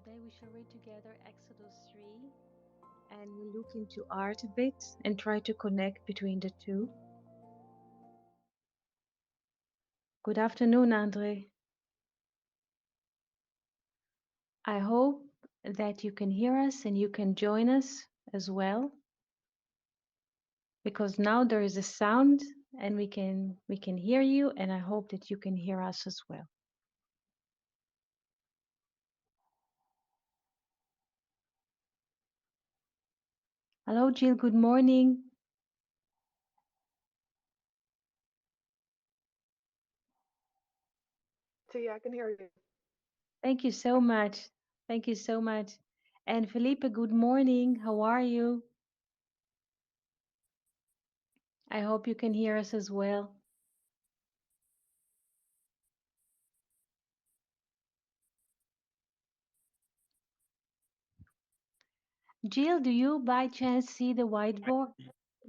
Today we shall read together Exodus 3 and we'll look into art a bit and try to connect between the two. Good afternoon, Andre. I hope that you can hear us and you can join us as well because now there is a sound and we can hear you, and I hope that you can hear us as well. Hello, Jill. Good morning. T, I can hear you. Thank you so much. Thank you so much. And Felipe, good morning. How are you? I hope you can hear us as well. Jill, do you by chance see the Hi, whiteboard?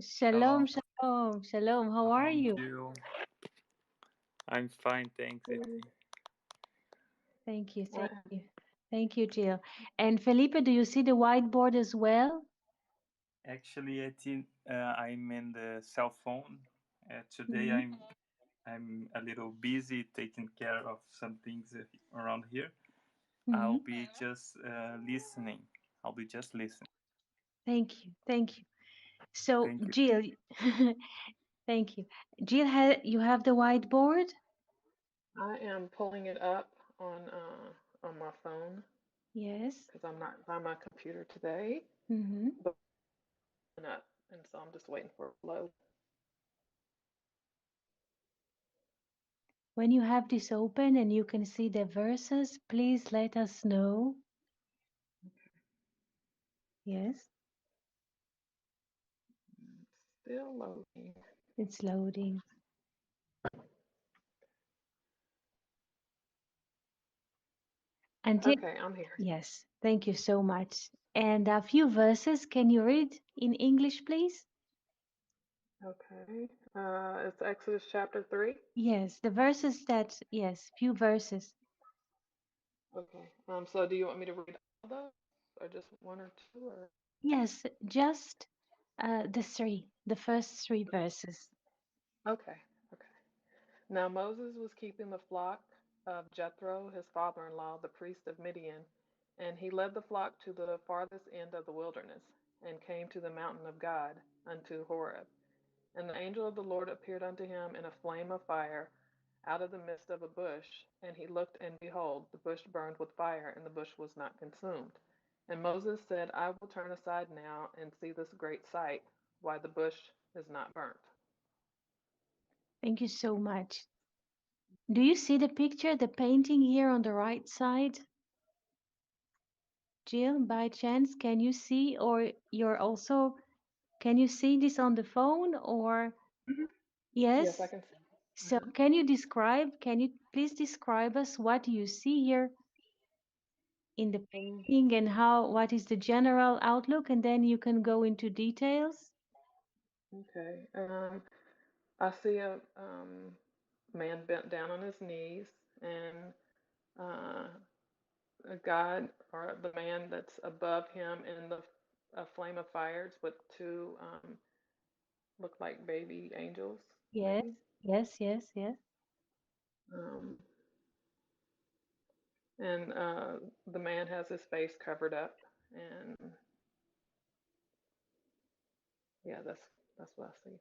Shalom. Shalom, shalom, shalom. How are Shalom, you? Jill. I'm fine, thanks, Mm, Eti. Thank you, What? thank you. Thank you, Jill. And Felipe, do you see the whiteboard as well? Actually, Eti, I'm in the cell phone. Today, Mm-hmm. I'm a little busy taking care of some things around here. Mm-hmm. I'll be just listening. I'll be just listening. Thank you, thank you. So, Thank you. Jill, thank you. Jill, you have the whiteboard? I am pulling it up on my phone Yes. because I'm not by my computer today, Mm-hmm. but it's up, and so I'm just waiting for it to load. When you have this open and you can see the verses, please let us know. Yes, Still loading. it's loading. Until Okay, I'm here. Yes, thank you so much. And a few verses, can you read in English, please? Okay. It's Exodus chapter 3. Yes, the verses that, yes, few verses. Okay. So do you want me to read all those, or just one or two, or? Yes, just the first three verses. Okay. Okay. Now Moses was keeping the flock of Jethro, his father-in-law, the priest of Midian, and he led the flock to the farthest end of the wilderness, and came to the mountain of God, unto Horeb. And the angel of the Lord appeared unto him in a flame of fire out of the midst of a bush. And he looked, and behold, the bush burned with fire, and the bush was not consumed. And Moses said, I will turn aside now and see this great sight, why the bush is not burnt. Thank you so much. Do you see the picture, the painting here on the right side? Jill, by chance, can you see, or you're also, can you see this on the phone, or Mhm. Yes, I yes? can see. So can you please describe us what you see here in the Mhm. painting and what is the general outlook, and then you can go into details. Okay. I see a man bent down on his knees, and uh, a God or the man that's above him in the a flame of fires with two look like baby angels, Yes, maybe. yes, yes, yes. Um, and the man has his face covered up, and yeah, that's what I see.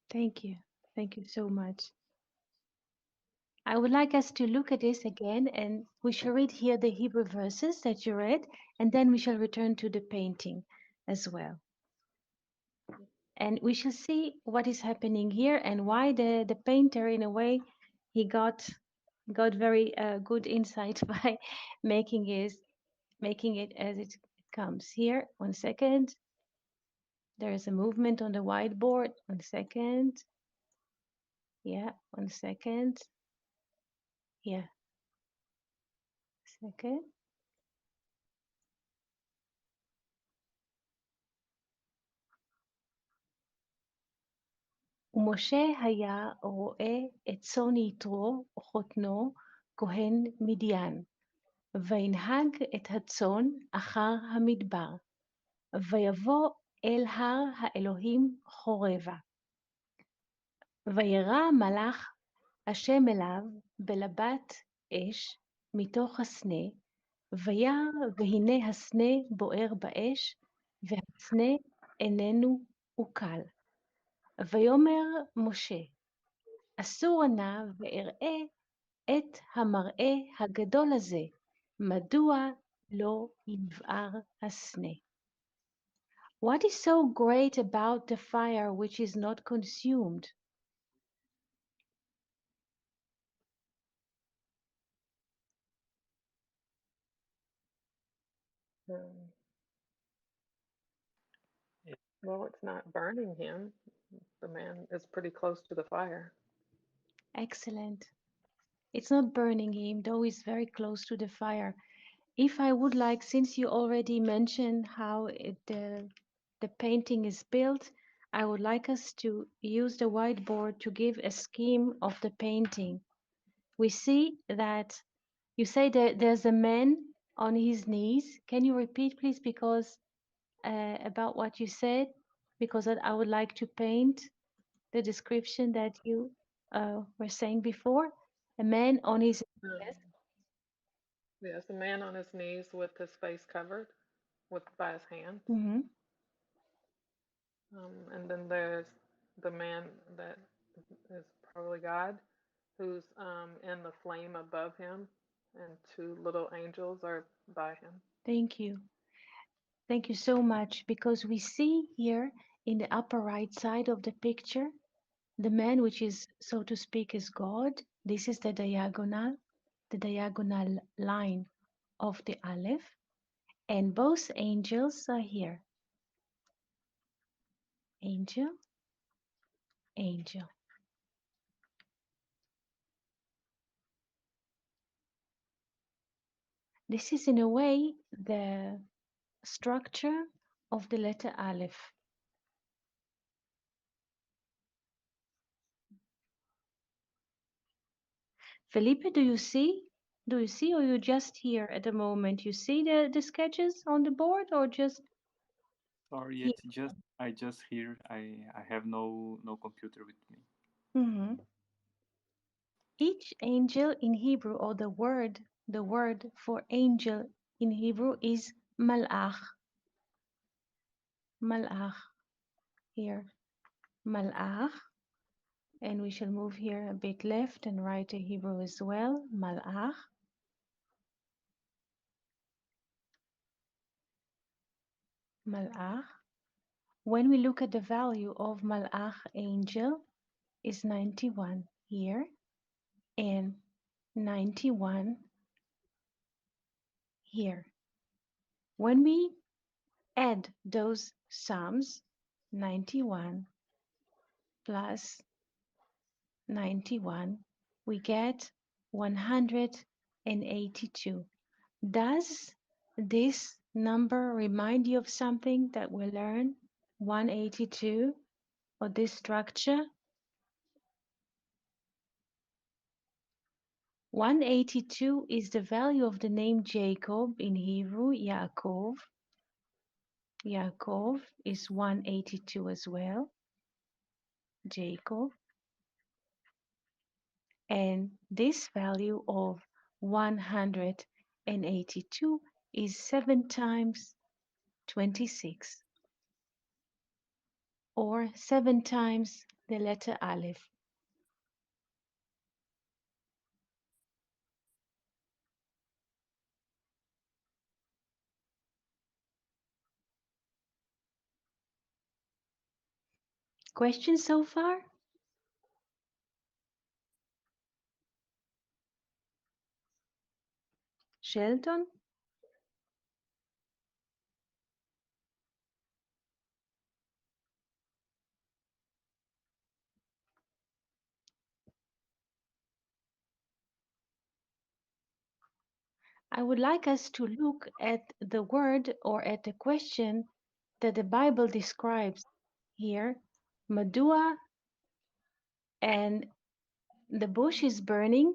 Thank you. Thank you so much. I would like us to look at this again, and we shall read here the Hebrew verses that you read, and then we shall return to the painting as well. And we shall see what is happening here and why the painter, in a way, he got very good insight by making his making it as it comes. Here, 1 second. There is a movement on the whiteboard. 1 second. Yeah, 1 second. Yeah, second. ומשה היה רואה את צאן יתרו וחותנו כהן מדיין, וינהג את הצאן אחר המדבר, ויבוא אל הר האלוהים חורבה. וירא מלאך השם אליו בלבת אש מתוך הסנה, וירא והנה הסנה בוער באש, והסנה איננו עוקל. ויאמר משה, אסור נא ואראה את המראה הגדול הזה, מדוע לא יבער הסנה? What is so great about the fire which is not consumed? Um, Yeah. well, it's not burning him. The man is pretty close to the fire. Excellent. It's not burning him, though he's very close to the fire. If I would like, since you already mentioned how the painting is built, I would like us to use the whiteboard to give a scheme of the painting. We see that you say that there's a man on his knees. Can you repeat, please, because about what you said? Because I would like to paint the description that you were saying before. A man on his yes. Um, yes, a man on his knees with his face covered by his hands. Mm-hmm. And then there's the man that is probably God, who's in the flame above him, and two little angels are by him. Thank you. Thank you so much, because we see here in the upper right side of the picture, the man which is, so to speak, is God. This is the diagonal line of the Aleph, and both angels are here. Angel, angel. This is in a way the structure of the letter Aleph. Felipe, do you see? Do you see, or you just here at the moment? You see the sketches on the board, or just Sorry, here? it's just I just here. I have no computer with me. Hmm. Each angel in Hebrew, or the word for angel in Hebrew is malach. Malach here, malach, and we shall move here a bit left and right to Hebrew as well. Malach, malach. When we look at the value of malach angel is 91 here and 91 here. When we add those sums, 91 plus 91, we get 182. Does this number remind you of something that we learned? 182, or this structure? 182 is the value of the name Jacob in Hebrew, Yaakov. Yaakov is 182 as well, Jacob. And this value of 182 is 7 times 26, or 7 times the letter Aleph. Questions so far? Sheldon? I would like us to look at the word, or at the question that the Bible describes here. Madua, and the bush is burning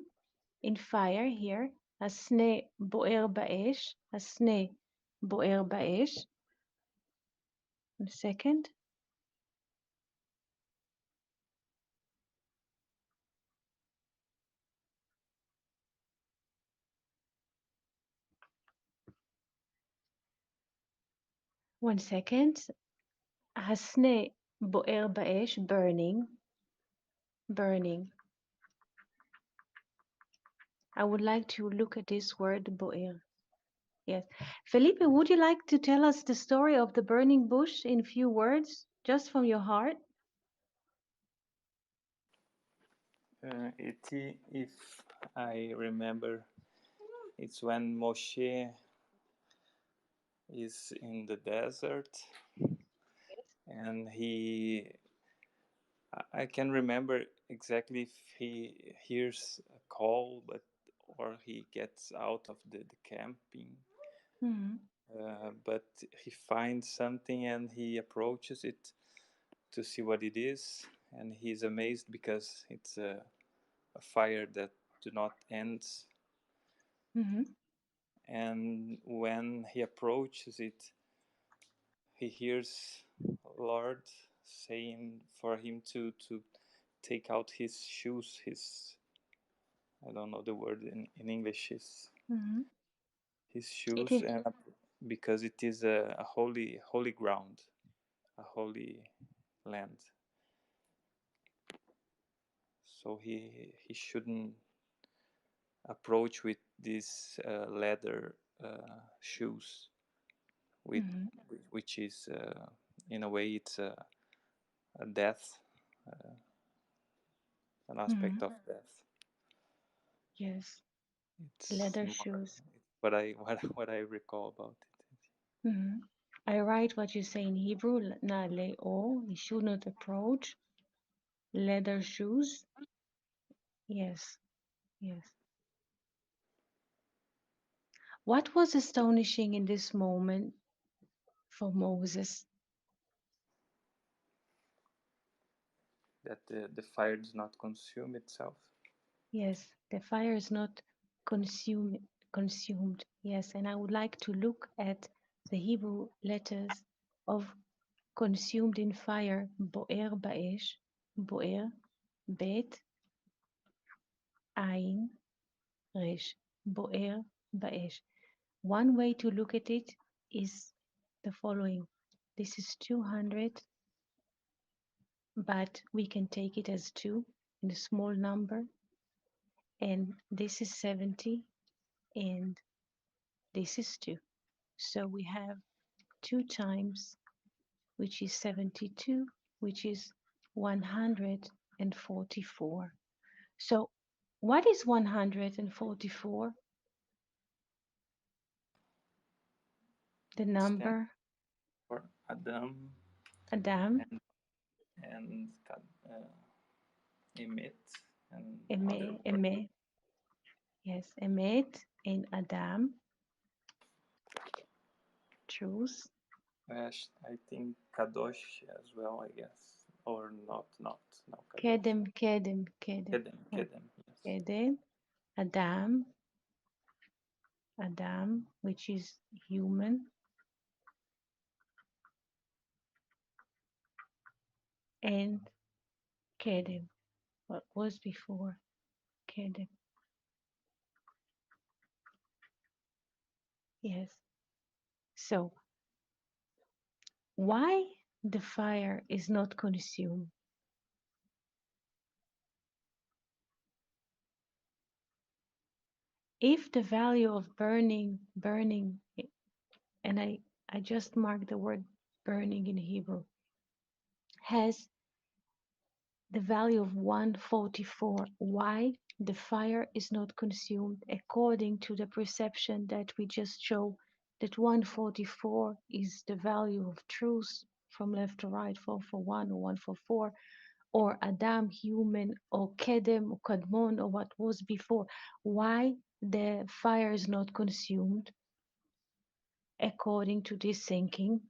in fire here. הסנה בוער באש. הסנה בוער באש. A second. One second. הסנה בוער באש. Burning. Burning. I would like to look at this word בוער. Yes. Felipe, would you like to tell us the story of the burning bush in few words, just from your heart? If I remember, it's when Moshe is in the desert, and I can remember exactly if he hears a call, or he gets out of the camping, Mm-hmm. but he finds something and he approaches it to see what it is, and he's amazed because it's a fire that do not end. Mm-hmm. And when he approaches it, he hears Lord saying for him to take out his shoes, his, I don't know the word in English, Mm-hmm. his It shoes, is. and because it is a holy ground, a holy land. So he shouldn't approach with these leather shoes, with Mm-hmm. which is in a way it's a death, uh, an Mm-hmm. aspect of death. Yes. It's Leather more shoes. what I what I recall about it. Mm-hmm. I write what you say in Hebrew. Na le'o. You should not approach. Leather shoes. Yes. Yes. What was astonishing in this moment for Moses? That the fire does not consume itself. Yes, the fire is not consumed. Yes, and I would like to look at the Hebrew letters of consumed in fire, boer ba'esh, boer, bet, ayin, resh, boer ba'esh. One way to look at it is the following. This is 200, but we can take it as 2 in a small number. And this is 70, and this is 2. So we have 2 times, which is 72, which is 144. So what is 144? The Stand number for Adam Adam, and and emit and other Eme, word. Eme, yes, Emet, and Adam, truth. I think Kadosh as well, I guess, or not no Kadosh. Kedem, Kedem, Kedem. Kedem, yes. Kedem, Adam, Adam, which is human, and Kedem, what was before Kedem. Yes. So why the fire is not consumed? If the value of burning, and I just marked the word burning in Hebrew, has the value of 144, why the fire is not consumed according to the perception that we just show that 144 is the value of truth from left to right, 441 or 144, or Adam, human, or Kedem, or Kadmon, or what was before. Why the fire is not consumed according to this thinking?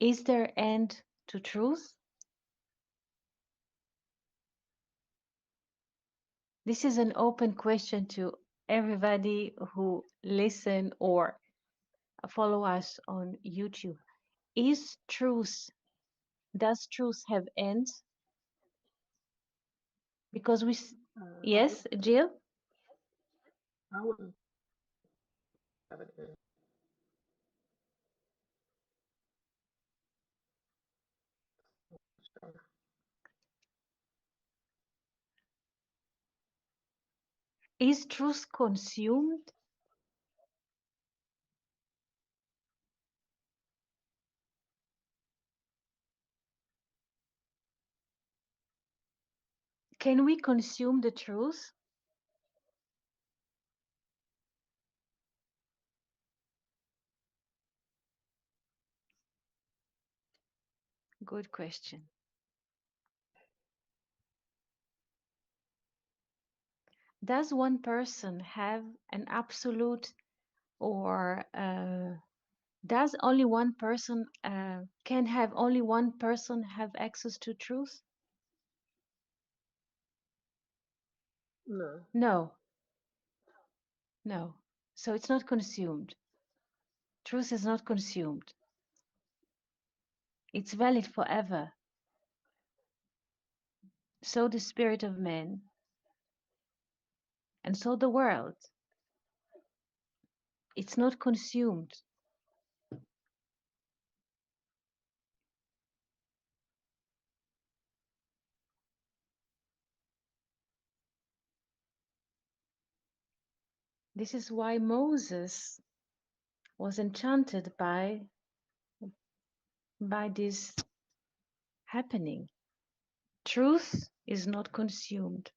Is there end to truth? This is an open question to everybody who listen or follow us on YouTube. Is truth, does truth have ends? Because I would yes, Jill? I wouldn't have it in sure. Is truth consumed? Can we consume the truth? Good question. Does one person have an absolute or does only one person can have only one person have access to truth? No. No, no. So it's not consumed. Truth is not consumed. It's valid forever. So the spirit of man, and so the world. It's not consumed. This is why Moses was enchanted by this happening. Truth is not consumed.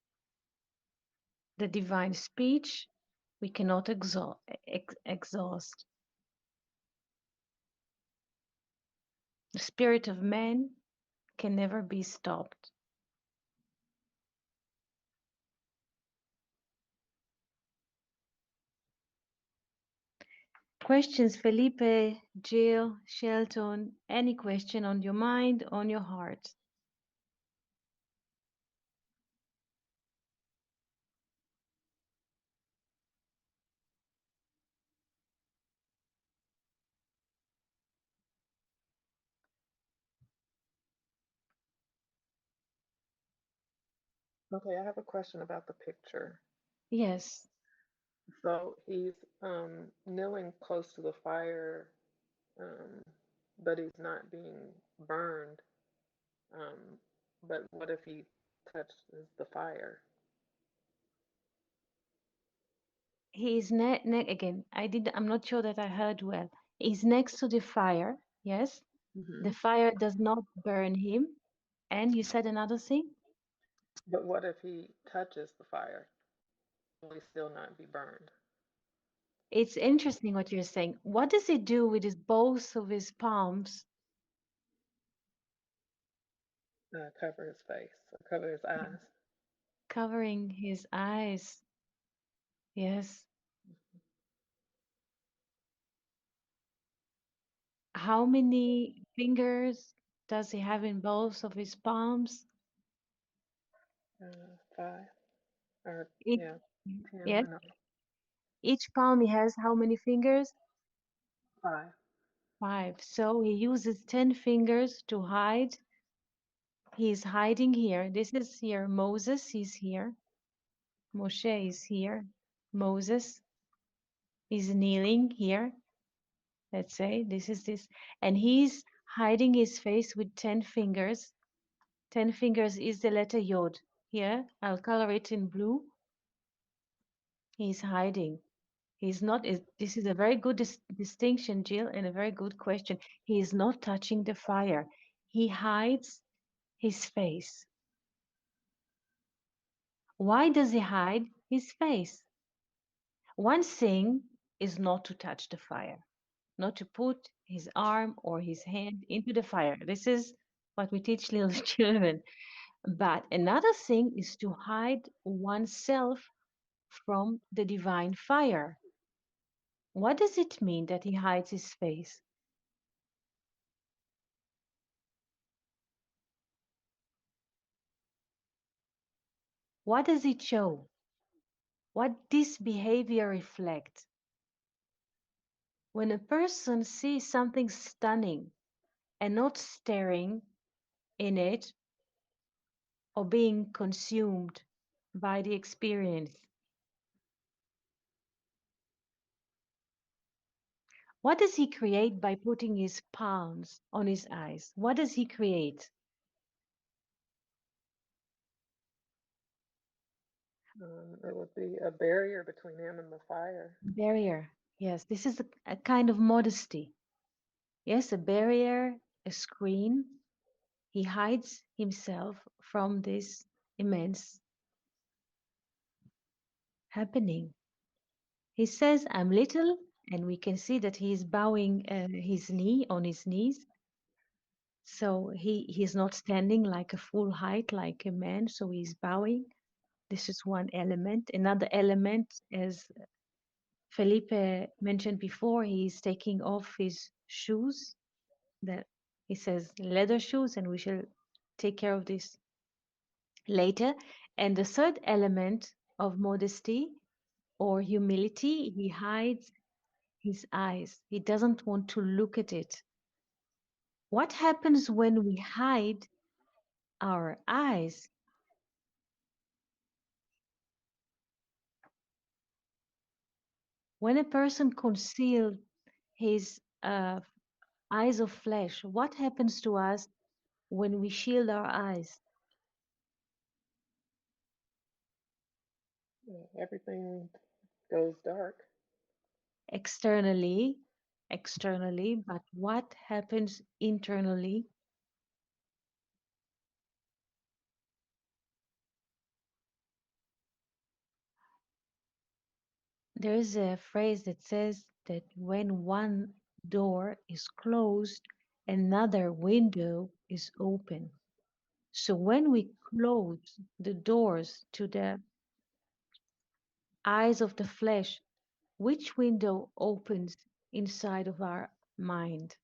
The divine speech we cannot exhaust. The spirit of man can never be stopped. Questions, Felipe, Jill, Shelton, any question on your mind, on your heart? Okay, I have a question about the picture. Yes, So he's kneeling close to the fire, um, but he's not being burned. Um, but what if he touches the fire? he is again. I'm not sure that I heard well. He's next to the fire. Yes, Hmm. the fire does not burn him. And you said another thing? But what if he touches the fire? Will he still not be burned? It's interesting what you're saying. What does he do with his both of his palms Cover his face or cover his eyes? covering his eyes? Yes. How many fingers does he have in both of his palms? Five or Each, yeah, 10 yes. or no, Each palm he has how many fingers? five. Five. So he uses 10 fingers to hide. He's hiding here. This is here. Moses is here. Moshe is here. Moses is kneeling here. Let's say this is this. And he's hiding his face with 10 fingers. 10 fingers is the letter Yod. Here, I'll color it in blue. He's hiding. He's not, this is a very good distinction, Jill, and a very good question. He is not touching the fire. He hides his face. Why does he hide his face? One thing is not to touch the fire, not to put his arm or his hand into the fire. This is what we teach little children. But another thing is to hide oneself from the divine fire. What does it mean that he hides his face? What does it show? What this behavior reflects? When a person sees something stunning and not staring in it or being consumed by the experience, what does he create by putting his palms on his eyes? What does he create? It would be a barrier between him and the fire. Barrier. Yes, this is a kind of modesty. Yes, a barrier, a screen. He hides himself from this immense happening. He says, I'm little, and we can see that he is bowing his knee on his knees. So he's not standing like a full height, like a man, so he's bowing. This is one element. Another element, as Felipe mentioned before, he's taking off his shoes. That he says leather shoes, and we shall take care of this later. And the third element of modesty or humility, he hides his eyes. He doesn't want to look at it. What happens when we hide our eyes? When a person conceals his eyes of flesh, what happens to us when we shield our eyes? Everything goes dark. Externally, externally, but what happens internally? There is a phrase that says that when one door is closed, another window is open. So when we close the doors to the eyes of the flesh, which window opens inside of our mind?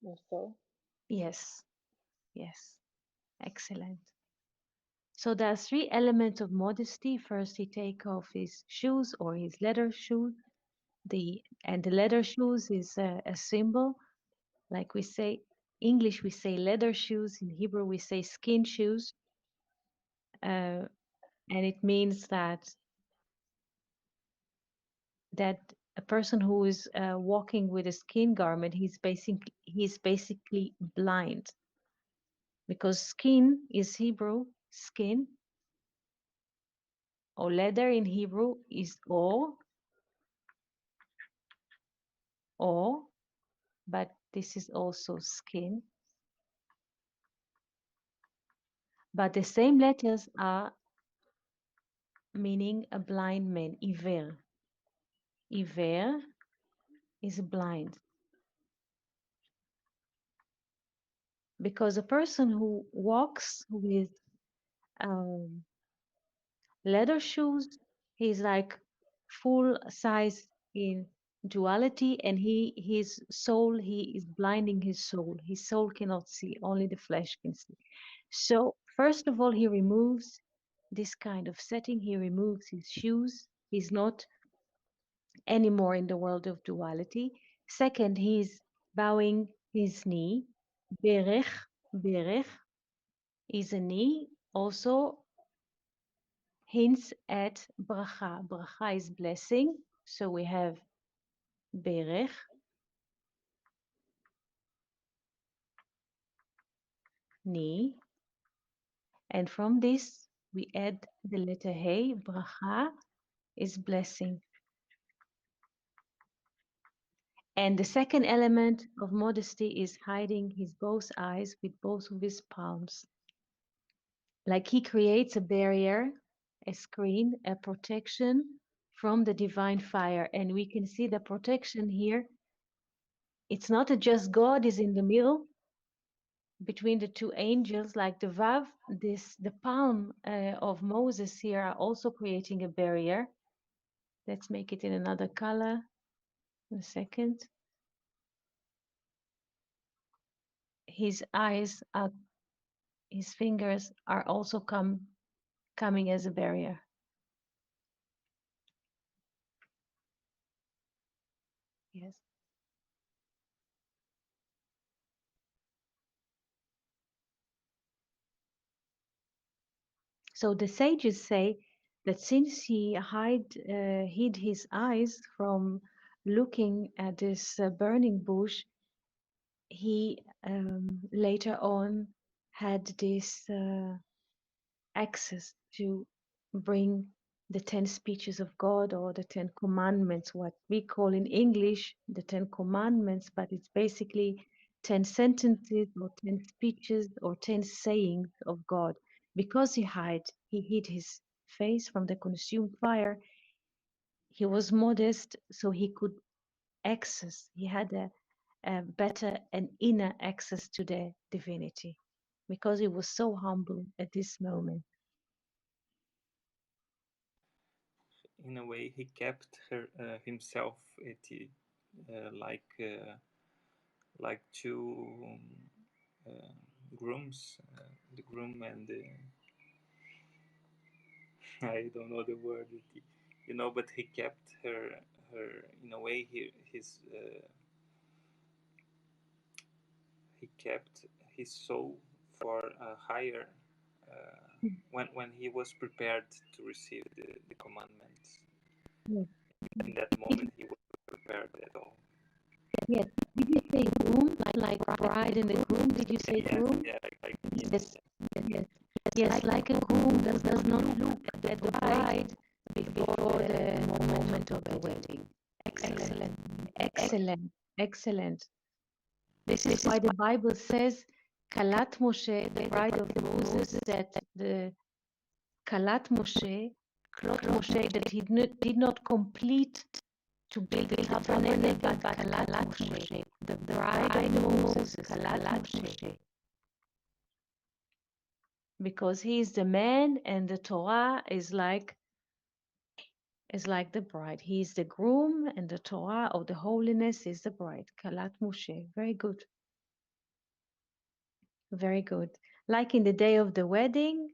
Also, Yes, yes, excellent. So there are three elements of modesty. First, he take off his shoes or his leather shoes. The leather shoes is a symbol, like we say English, we say leather shoes. In Hebrew, we say skin shoes, and it means that a person who is walking with a skin garment, he's basically blind, because skin is Hebrew skin, or leather in Hebrew is or, but this is also skin. But the same letters are meaning a blind man, iver. Iver is blind. Because a person who walks with um, leather shoes, he's like full size in duality, and his soul, he is blinding his soul. His soul cannot see, only the flesh can see. So first of all, he removes this kind of setting. He removes his shoes. He's not anymore in the world of duality. Second, he's bowing his knee. Berech, berech is a knee, also hints at bracha. Bracha is blessing. So we have berech, knee, and from this we add the letter hey. Bracha is blessing. And the second element of modesty is hiding his both eyes with both of his palms. Like he creates a barrier, a screen, a protection from the divine fire. And we can see the protection here. It's not just God is in the middle between the two angels, like the Vav. The palm of Moses here are also creating a barrier. Let's make it in another color. In a second. his eyes are, his fingers are also coming as a barrier. Yes. So the sages say that since he hid his eyes from looking at this burning bush, he later on had this access to bring the 10 speeches of God or the 10 commandments, what we call in English the 10 commandments, but it's basically 10 sentences or 10 speeches or 10 sayings of God. Because he hid his face from the consumed fire, he was modest, so he could access, he had a better and inner access to the divinity because he was so humble at this moment. In a way, he kept himself like two uh, grooms, the groom and the I don't know the word, but he kept her in a way. He kept his soul for a higher when he was prepared to receive the commandments. Yes. In that moment, he was prepared at all. Yes. Did you say groom, like bride and the groom? Did you say Yes, groom? yeah, like Yes. Yes. Yes, like a groom does not look at the bride before the moment of the wedding. Excellent. Excellent. Excellent. This is why the Bible says, Kalat Moshe, the bride of Moses, that the Kalat Moshe, Klot Moshe, that he did not complete to build the tabernacle, but Kalat Moshe, the bride of Moses, Kalat Moshe, because he is the man and the Torah is like the bride. He is the groom and the Torah of the holiness is the bride. Kalat Moshe. Very good. Very good. Like in the day of the wedding,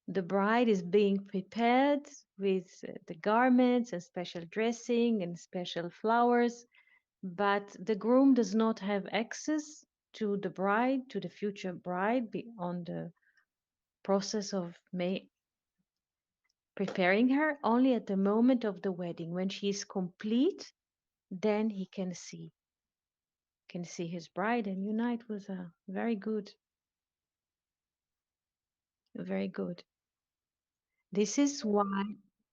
the bride is being prepared with the garments and special dressing and special flowers, but the groom does not have access to the bride, to the future bride, on the process of preparing her only at the moment of the wedding. When she is complete, then he can see his bride and unite with her. Very good. Very good. This is why,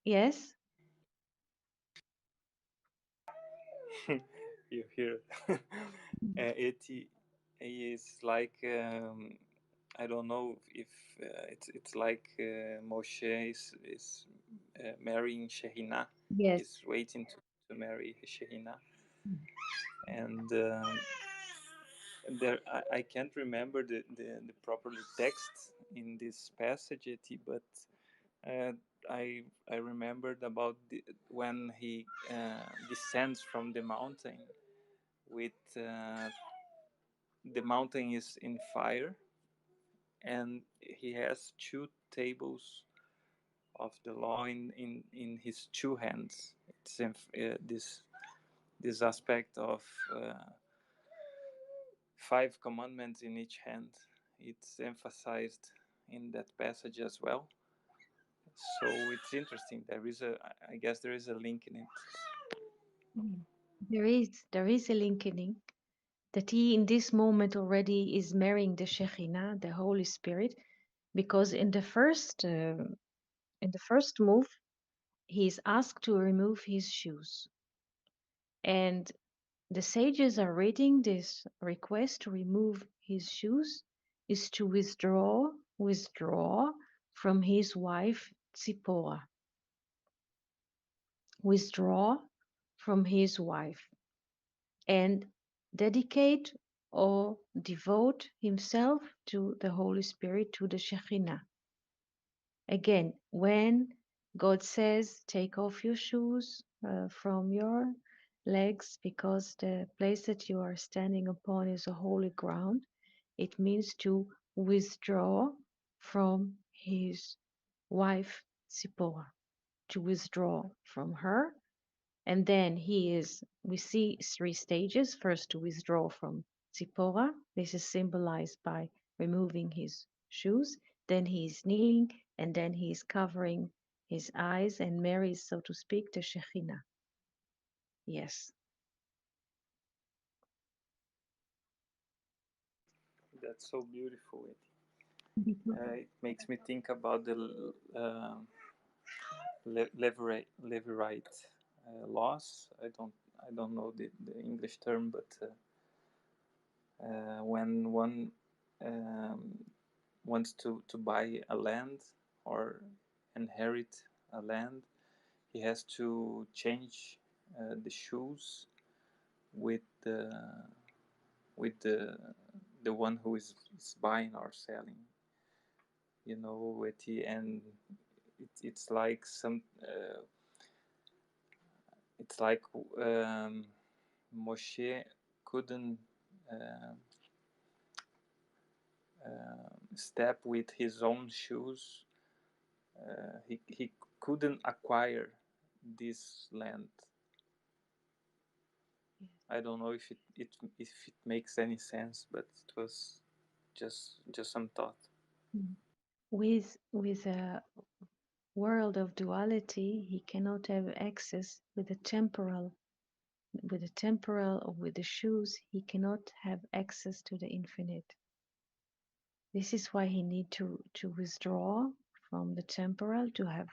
yes, You hear it is like I don't know if it's like Moshe is marrying Shehina. yes, He's waiting to marry Shehina, and there I can't remember the proper text in this passage, but uh, I remembered about when he descends from the mountain with the mountain is in fire and he has two tables of the law in his two hands. It's this aspect of five commandments in each hand. It's emphasized in that passage as well. So it's interesting. I guess there is a link in it. there is a linking that he in this moment already is marrying the Shekhinah, the Holy Spirit, because in the first move he is asked to remove his shoes, and the sages are reading this request to remove his shoes is to withdraw from his wife Tzipporah, withdraw from his wife and dedicate or devote himself to the Holy Spirit, to the Shekhinah. Again, when God says, take off your shoes from your legs because the place that you are standing upon is a holy ground. It means to withdraw from his wife Zipporah, to withdraw from her. And then we see three stages. First, to withdraw from Zipporah. This is symbolized by removing his shoes. Then he is kneeling, and then he is covering his eyes and marries, so to speak, the Shekhinah. Yes. That's so beautiful. Mhm. It makes me think about the Levirate laws. I don't know the English term, but when one um, wants to buy a land or inherit a land, he has to change the shoes with the one who is buying or selling. With the and it's like it's like Moshe couldn't uh, step with his own shoes. He couldn't acquire this land. I don't know if it makes any sense, but it was just some thought. Mm. With a world of duality, he cannot have access with the temporal or with the shoes, he cannot have access to the infinite. This is why he need to withdraw from the temporal to have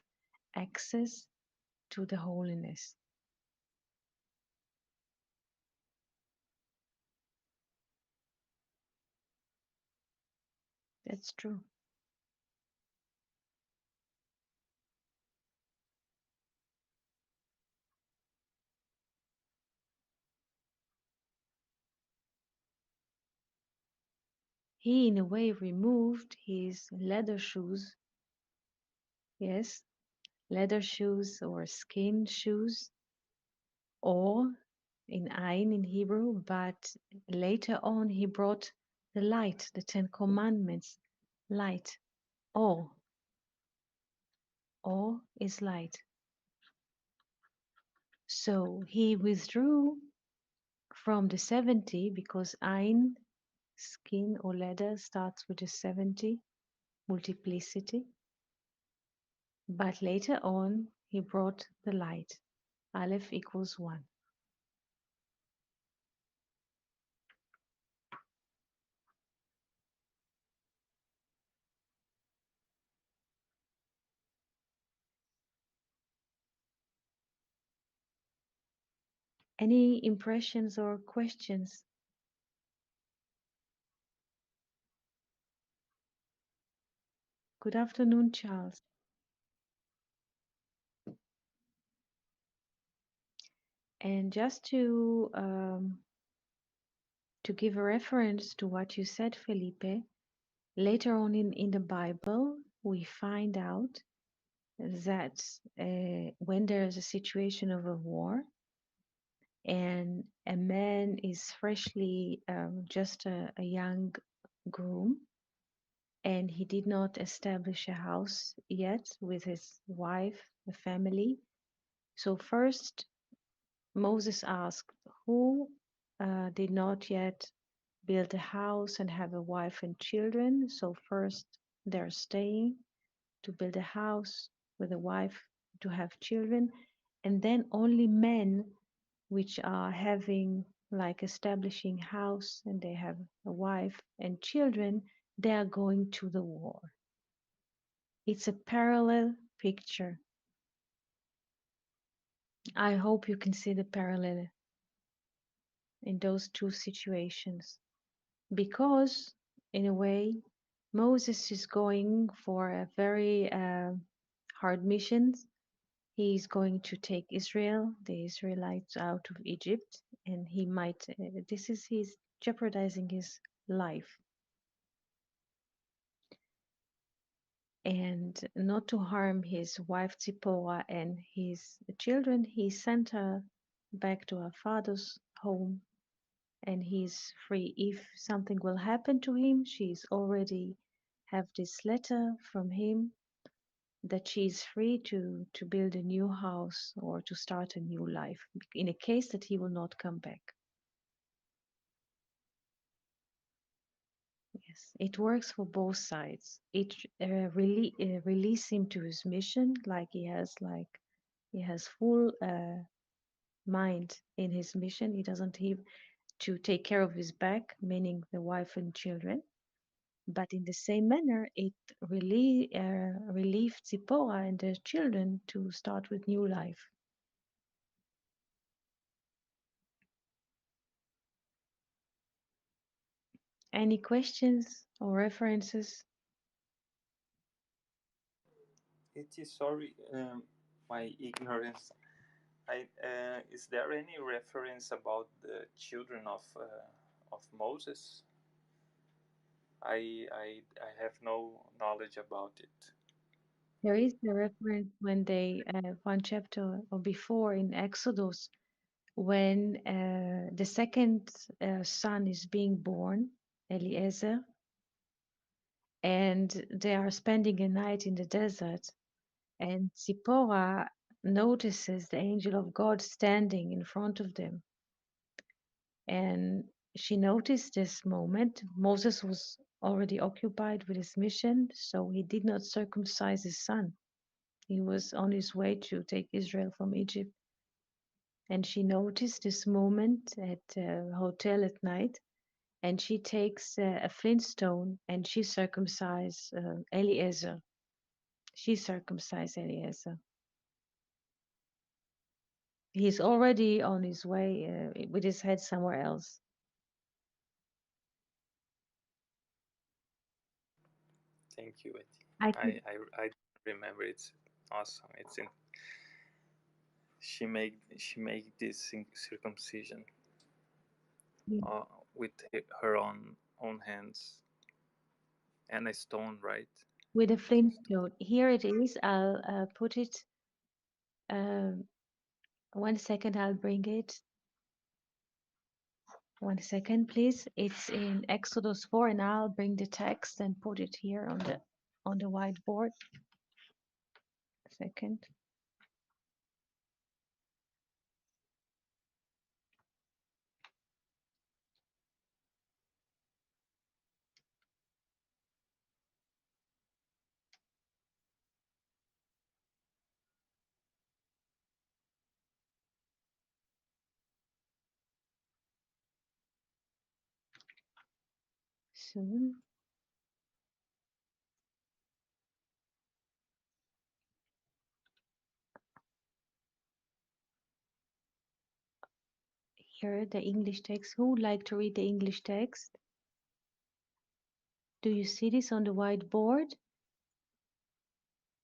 access to the holiness. That's true. He in a way removed his leather shoes, yes, leather shoes or skin shoes, or in Ain in Hebrew, but later on he brought the light, the Ten Commandments, light. Or, or is light. So he withdrew from the 70 because Ain, skin or leather, starts with the 70, multiplicity. But later on he brought the light. Aleph equals 1. Any impressions or questions? Good afternoon, Charles. And just to give a reference to what you said, Felipe, later on in the Bible, we find out that when there is a situation of a war and a man is freshly just a young groom and he did not establish a house yet with his wife, a family. So first Moses asked, who did not yet build a house and have a wife and children? So first they're staying to build a house with a wife to have children, and then only men which are having like establishing house and they have a wife and children, they are going to the war. It's a parallel picture. I hope you can see the parallel in those two situations because in a way Moses is going for a very hard mission. He's going to take Israel, the Israelites, out of Egypt, and he might. He's jeopardizing his life, and not to harm his wife Zipporah and his children. He sent back to her father's home, and he's free. If something will happen to him, she's already have this letter from him that she's free to build a new house or to start a new life in a case that he will not come back. Yes, it works for both sides. It release him to his mission, like he has full mind in his mission. He doesn't have to take care of his back, meaning the wife and children. But in the same manner, it relieved Zipporah and the children to start with new life. Any questions or references? It is sorry, my ignorance. Is there any reference about the children of Moses? I have no knowledge about it. There is a reference when they, one chapter or before in Exodus, when the second son is being born, Eliezer, and they are spending a night in the desert, and Zipporah notices the angel of God standing in front of them. And she noticed this moment. Moses was already occupied with his mission, so he did not circumcise his son. He was on his way to take Israel from Egypt. And she noticed this moment at a hotel at night, and she takes a flintstone and she circumcised Eliezer. She circumcised Eliezer. He's already on his way with his head somewhere else. Thank you, Betty. I could, I remember. It's awesome. It's in, she made this circumcision uh, with her own hands and a stone, right? with a flintstone. Here it is. I'll put it. Um, 1 second, I'll bring it. 1 second, please. It's in Exodus 4, and I'll bring the text and put it here on the whiteboard. Second. So here the English text. Who would like to read the English text? Do you see this on the whiteboard?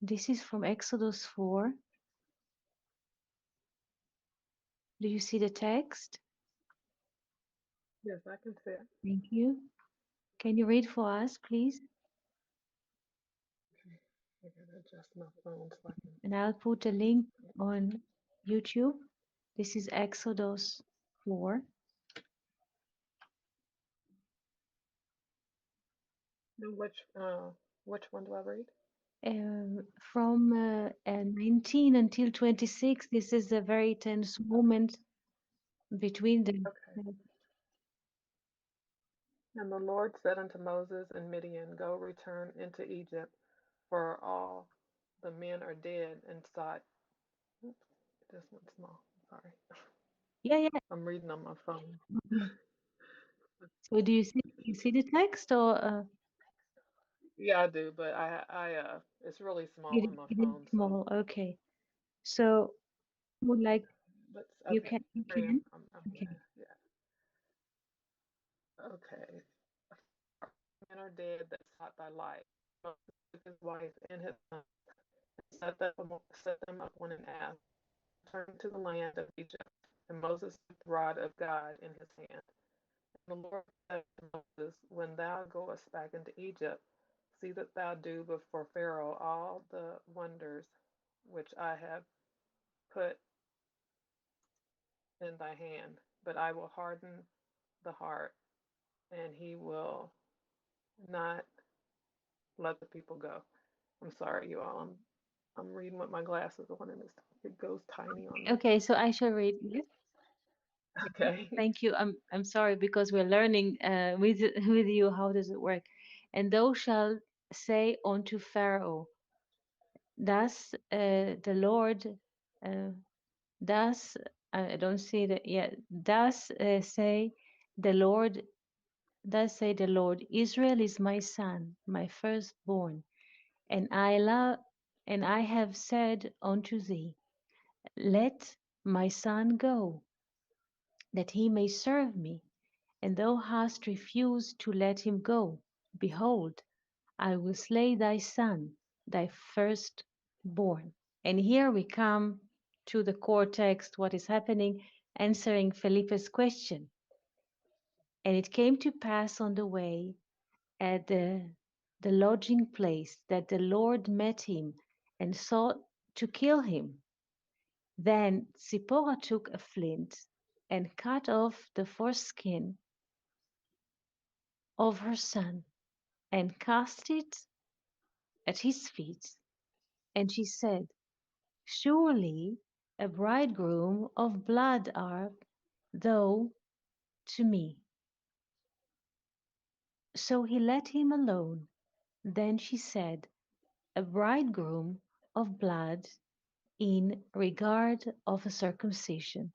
This is from Exodus 4. Do you see the text? Yes, I can see it. Thank you. Can you read for us, please? Okay. I gotta adjust my phone so I can. And I'll put a link on YouTube. This is Exodus 4. And which one do I read? From 19 until 26, this is a very tense moment between them. Okay. And the Lord said unto Moses and Midian, Go return into Egypt, for all the men are dead inside. Oops, this one's small. Sorry. Yeah, yeah. I'm reading on my phone. Okay. So do you see the text or Yeah, I do, but it's really small on my it is phone, so. small? Okay. So would like But you okay, can you I am. can I'm okay. gonna. Yeah. Okay. Men are dead that sought thy life. Moses took his wife and his son, and set them up on an ass, turned to the land of Egypt. And Moses took the rod of God in his hand. And the Lord said to Moses, When thou goest back into Egypt, see that thou do before Pharaoh all the wonders which I have put in thy hand, but I will harden the heart, and he will not let the people go. I'm sorry, you all. I'm reading with my glasses on, and it goes tiny on me. Okay, so I shall read. Yes. Okay. Thank you. I'm sorry because we're learning with with you how does it work. And thou shalt say unto Pharaoh, thus the Lord, uh, thus I don't see that yet. Thus the Lord, thus say the Lord, Israel is my son, my firstborn, and I love, and I have said unto thee, let my son go, that he may serve me. And thou hast refused to let him go. Behold, I will slay thy son, thy firstborn. And here we come to the core text, what is happening, answering Felipe's question. And it came to pass on the way at the lodging place that the Lord met him and sought to kill him. Then Zipporah took a flint and cut off the foreskin of her son and cast it at his feet. And she said, surely a bridegroom of blood art thou to me. So he let him alone. Then she said, a bridegroom of blood in regard of a circumcision.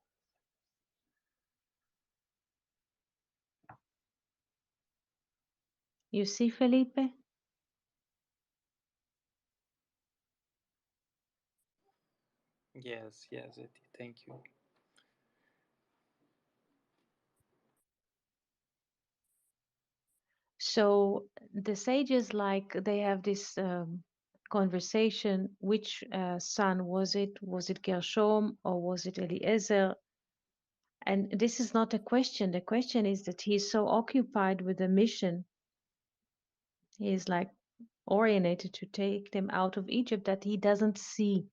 You see, Felipe? Yes, yes, Eti, thank you. So the sages, like, they have this conversation. Which son was it? Was it Gershom or was it Eliezer? And this is not a question. The question is that he is so occupied with the mission. He is like oriented to take them out of Egypt that he doesn't see.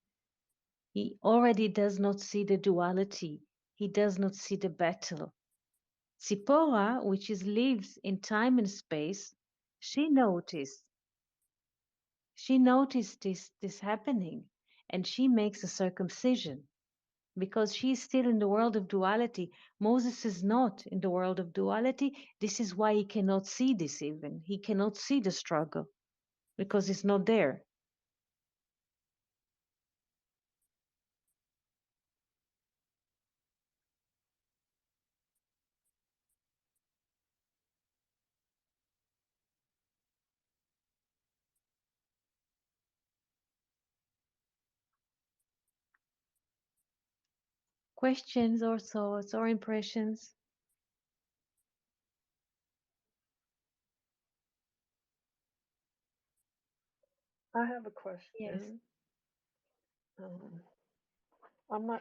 He already does not see the duality. He does not see the battle. Zipporah, which is lives in time and space, she noticed. She noticed this happening, and she makes a circumcision because she's still in the world of duality. Moses is not in the world of duality. This is why he cannot see this even. He cannot see the struggle because it's not there. Questions or thoughts or impressions? I have a Yes. question. Um,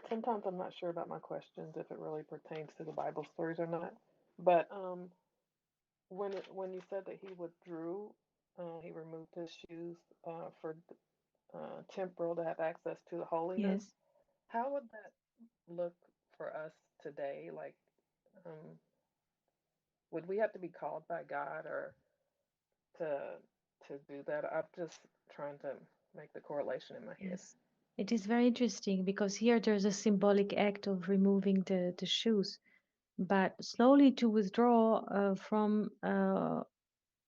sometimes I'm not sure about my questions if it really pertains to the Bible stories or not. But when you said that he withdrew, he removed his shoes for temporal to have access to the holiness. Yes. How would that look for us today? Like, um, would we have to be called by God or to to do that? I'm just trying to make the correlation in my head. Yes. It is very interesting because here there's a symbolic act of removing the shoes, but slowly to withdraw from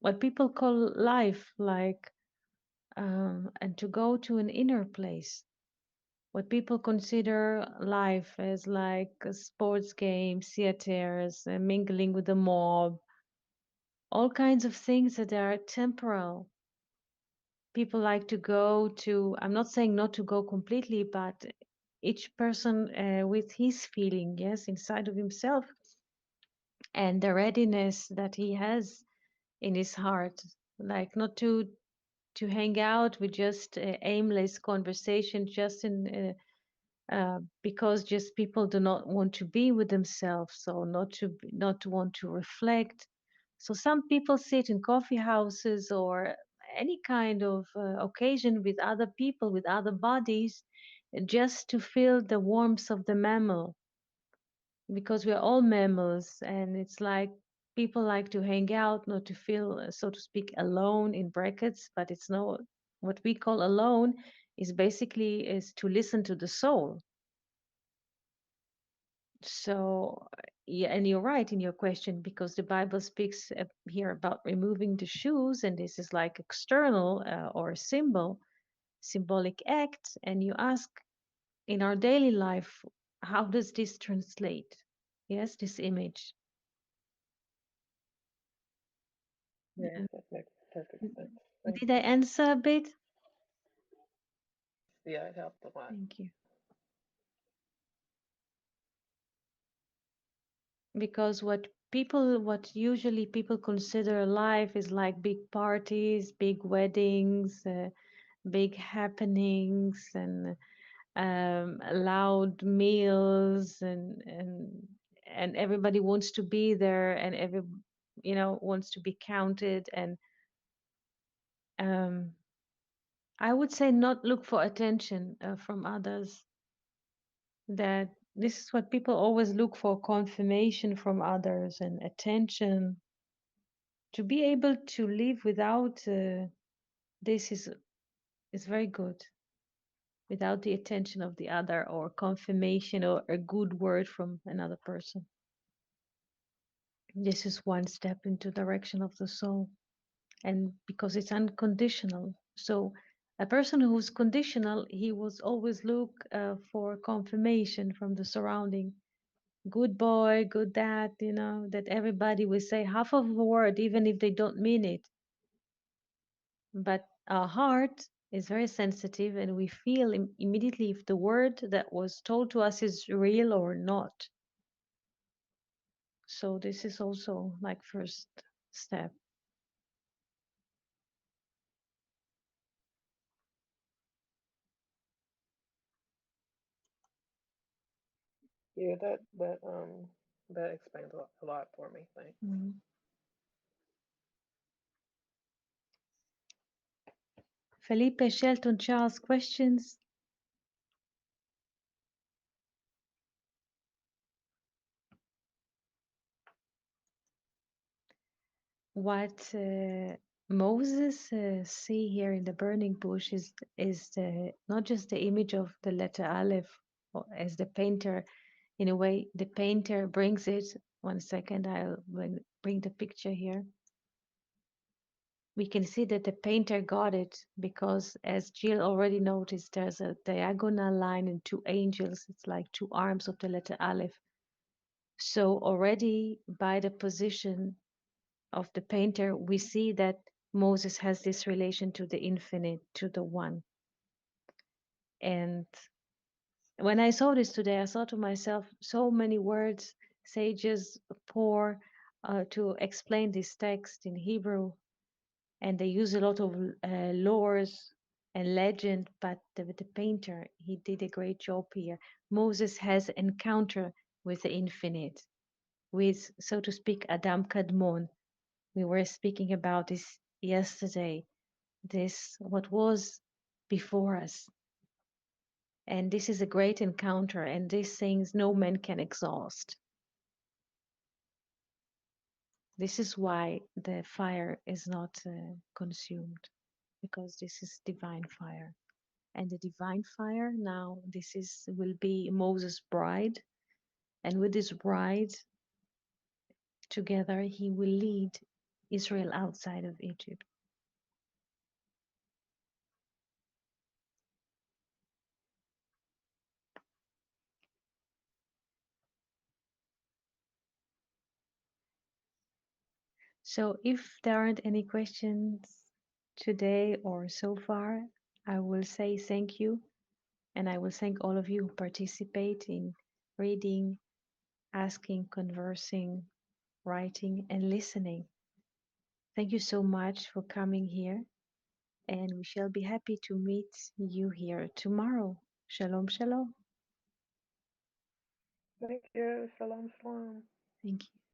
what people call life, like, and to go to an inner place. What people consider life as like a sports games, theaters, mingling with the mob, all kinds of things that are temporal. People like to go to, I'm not saying not to go completely, but each person with his feeling, yes, inside of himself, and the readiness that he has in his heart, like not to hang out with just aimless conversation, just in because just people do not want to be with themselves, so not to want to reflect. So some people sit in coffee houses or any kind of occasion with other people, with other bodies, just to feel the warmth of the mammal, because we're all mammals, and it's like people like to hang out, not to feel, so to speak, alone in brackets, but it's no, what we call alone is basically is to listen to the soul. So, yeah, and you're right in your question, because the Bible speaks here about removing the shoes, and this is like external or symbolic act. And you ask, in our daily life, how does this translate? Yes, this image. Yes, And that makes perfect sense. Thank did I you. answer a bit? Yeah, it helped a lot. Thank you. Because what usually people consider life is like big parties, big weddings, big happenings, and loud meals, and everybody wants to be there, and wants to be counted. And um, I would say not look for attention from others. That this is what people always look for: confirmation from others and attention. To be able to live without this is very good, without the attention of the other or confirmation or a good word from another person. This is one step into direction of the soul, and because it's unconditional. So a person who's conditional, he will always look for confirmation from the surrounding. Good boy, good dad, that everybody will say half of a word, even if they don't mean it. But our heart is very sensitive, and we feel immediately if the word that was told to us is real or not. So this is also like first step. Yeah, that explains a lot for me. Thanks. Mhm. Felipe, Shelton, Charles, questions? What Moses see here in the burning bush is not just the image of the letter Aleph, or as the painter, in a way, the painter brings it. One second, I'll bring the picture here. We can see that the painter got it because, as Jill already noticed, there's a diagonal line and two angels. It's like two arms of the letter Aleph. So already by the position of the painter, we see that Moses has this relation to the infinite, to the one. And when I saw this today, I thought to myself, so many words sages pour to explain this text in Hebrew, and they use a lot of lores and legend, but the painter, he did a great job here. Moses has encounter with the infinite, with, so to speak, Adam Kadmon. We were speaking about this yesterday, this what was before us. And this is a great encounter, and these things no man can exhaust. This is why the fire is not consumed, because this is divine fire. And the divine fire now, this is will be Moses' bride, and with his bride together, he will lead Israel outside of Egypt. So if there aren't any questions today or so far, I will say thank you. And I will thank all of you who participate in reading, asking, conversing, writing, and listening. Thank you so much for coming here. And we shall be happy to meet you here tomorrow. Shalom, shalom. Thank you. Shalom, shalom. Thank you.